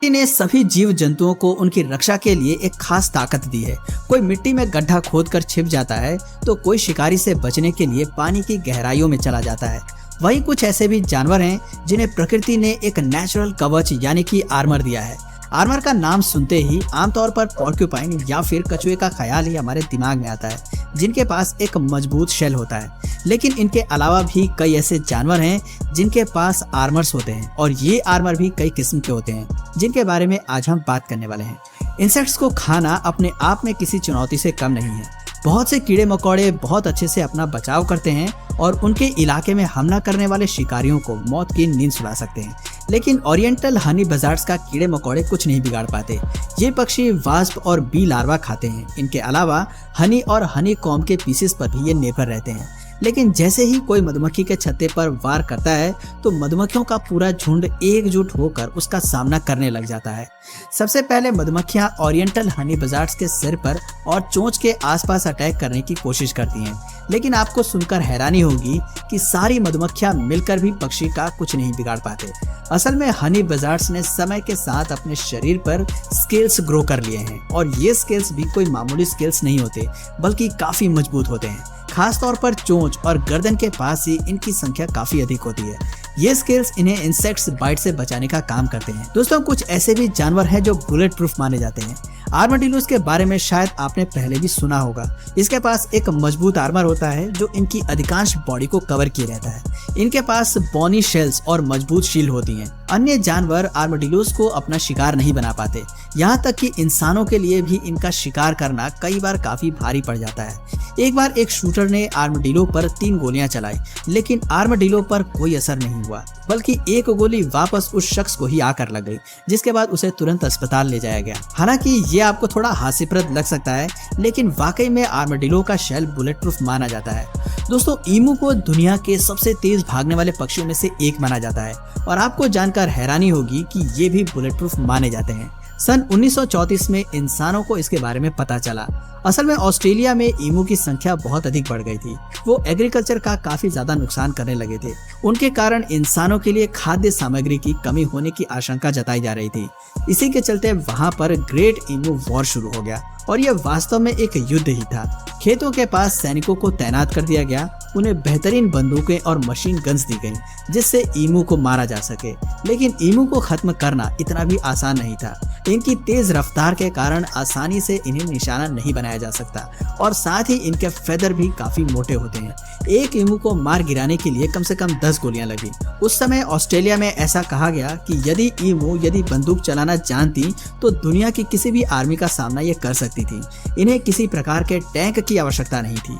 ने सभी जीव जंतुओं को उनकी रक्षा के लिए एक खास ताकत दी है। कोई मिट्टी में गड्ढा खोदकर छिप जाता है तो कोई शिकारी से बचने के लिए पानी की गहराइयों में चला जाता है। वहीं कुछ ऐसे भी जानवर हैं जिन्हें प्रकृति ने एक नेचुरल कवच यानी कि आर्मर दिया है। आर्मर का नाम सुनते ही आमतौर पर पोर्क्यूपाइन या फिर कछुए का ख्याल ही हमारे दिमाग में आता है, जिनके पास एक मजबूत शेल होता है। लेकिन इनके अलावा भी कई ऐसे जानवर हैं जिनके पास आर्मर्स होते हैं, और ये आर्मर भी कई किस्म के होते हैं जिनके बारे में आज हम बात करने वाले हैं। इंसेक्ट्स को खाना अपने आप में किसी चुनौती से कम नहीं है। बहुत से कीड़े मकोड़े बहुत अच्छे से अपना बचाव करते हैं और उनके इलाके में हमला करने वाले शिकारियों को मौत की नींद सुला सकते हैं। लेकिन ओरिएंटल हनी बजार्ड्स का कीड़े मकोड़े कुछ नहीं बिगाड़ पाते। ये पक्षी वास्प और बी लार्वा खाते हैं। इनके अलावा हनी और हनी कॉम्ब के पीसेस पर भी ये निर्भर रहते हैं। लेकिन जैसे ही कोई मधुमक्खी के छत्ते पर वार करता है तो मधुमक्खियों का पूरा झुंड एकजुट होकर उसका सामना करने लग जाता है। सबसे पहले मधुमक्खियां ओरिएंटल हनी बजार्ड्स के सिर पर और चोंच के आसपास अटैक करने की कोशिश करती हैं। लेकिन आपको सुनकर हैरानी होगी कि सारी मधुमक्खियां मिलकर भी पक्षी का कुछ नहीं बिगाड़ पाते। असल में हनी बजार्ड्स ने समय के साथ अपने शरीर पर स्केल्स ग्रो कर लिए हैं, और ये स्केल्स भी कोई मामूली स्केल्स नहीं होते बल्कि काफी मजबूत होते हैं। खास तौर पर चोंच और गर्दन के पास ही इनकी संख्या काफी अधिक होती है। ये स्केल्स इन्हें इंसेक्ट्स बाइट से बचाने का काम करते हैं। दोस्तों, कुछ ऐसे भी जानवर हैं जो बुलेट प्रूफ माने जाते हैं। आर्माडिलोस के बारे में शायद आपने पहले भी सुना होगा। इसके पास एक मजबूत आर्मर होता है जो इनकी अधिकांश बॉडी को कवर किए रहता है। इनके पास बॉनी शेल्स और मजबूत शील होती हैं। अन्य जानवर आर्माडिलोस को अपना शिकार नहीं बना पाते, यहाँ तक कि इंसानों के लिए भी इनका शिकार करना कई बार काफी भारी पड़ जाता है। एक बार एक शूटर ने आर्माडिलो पर 3 गोलियां चलाई, लेकिन आर्माडिलो पर कोई असर नहीं हुआ, बल्कि एक गोली वापस उस शख्स को ही आकर लग गई, जिसके बाद उसे तुरंत अस्पताल ले जाया गया। हालांकि ये आपको थोड़ा हास्यप्रद लग सकता है, लेकिन वाकई में आर्माडिलो का शेल बुलेट प्रूफ माना जाता है। दोस्तों, ईमू को दुनिया के सबसे तेज भागने वाले पक्षियों में से एक माना जाता है, और आपको जानकर हैरानी होगी कि ये भी बुलेट प्रूफ माने जाते हैं। सन 1934 में इंसानों को इसके बारे में पता चला। असल में ऑस्ट्रेलिया में ईमू की संख्या बहुत अधिक बढ़ गई थी। वो एग्रीकल्चर का काफी ज्यादा नुकसान करने लगे थे। उनके कारण इंसानों के लिए खाद्य सामग्री की कमी होने की आशंका जताई जा रही थी। इसी के चलते वहां पर ग्रेट ईमू वॉर शुरू हो गया, और यह वास्तव में एक युद्ध ही था। खेतों के पास सैनिकों को तैनात कर दिया गया। उन्हें बेहतरीन बंदूकें और मशीन गन्स दी गईं, जिससे ईमू को मारा जा सके। लेकिन ईमू को खत्म करना इतना भी आसान नहीं था। इनकी तेज रफ्तार के कारण आसानी से इन्हें निशाना नहीं बनाया जा सकता, और साथ ही इनके फेदर भी काफी मोटे होते हैं। एक ईमू को मार गिराने के लिए कम से कम 10 गोलियां लगी। उस समय ऑस्ट्रेलिया में ऐसा कहा गया कि यदि बंदूक चलाना जानती तो दुनिया की किसी भी आर्मी का सामना ये कर सकती थी। इन्हें किसी प्रकार के टैंक की आवश्यकता नहीं थी।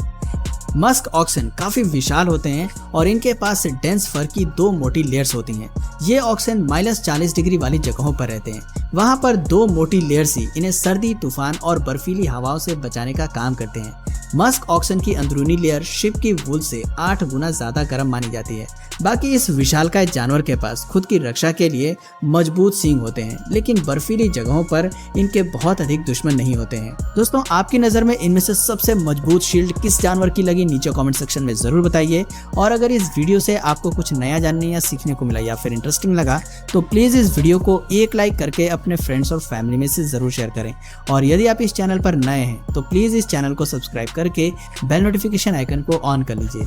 मस्क ऑक्सन काफी विशाल होते हैं, और इनके पास डेंस फर की 2 मोटी लेयर्स होती हैं। ये ऑक्सन -40 डिग्री वाली जगहों पर रहते हैं। वहाँ पर 2 मोटी लेयर्स ही इन्हें सर्दी, तूफान और बर्फीली हवाओं से बचाने का काम करते हैं। मस्क ऑक्सन की अंदरूनी लेयर शिप की वूल से 8 गुना ज्यादा गर्म मानी जाती है। बाकी इस विशालकाय जानवर के पास खुद की रक्षा के लिए मजबूत सींग होते हैं, लेकिन बर्फीली जगहों पर इनके बहुत अधिक दुश्मन नहीं होते हैं। दोस्तों, आपकी नजर में इनमें से सबसे मजबूत शील्ड किस जानवर की लगी, नीचे कमेंट सेक्शन में जरूर बताइए। और अगर इस वीडियो से आपको कुछ नया जानने या सीखने को मिला या फिर इंटरेस्टिंग लगा तो प्लीज इस वीडियो को एक लाइक करके अपने फ्रेंड्स और फैमिली में से जरूर शेयर करें। और यदि आप इस चैनल पर नए हैं तो प्लीज इस चैनल को सब्सक्राइब करके बेल नोटिफिकेशन आइकन को ऑन कर लीजिए।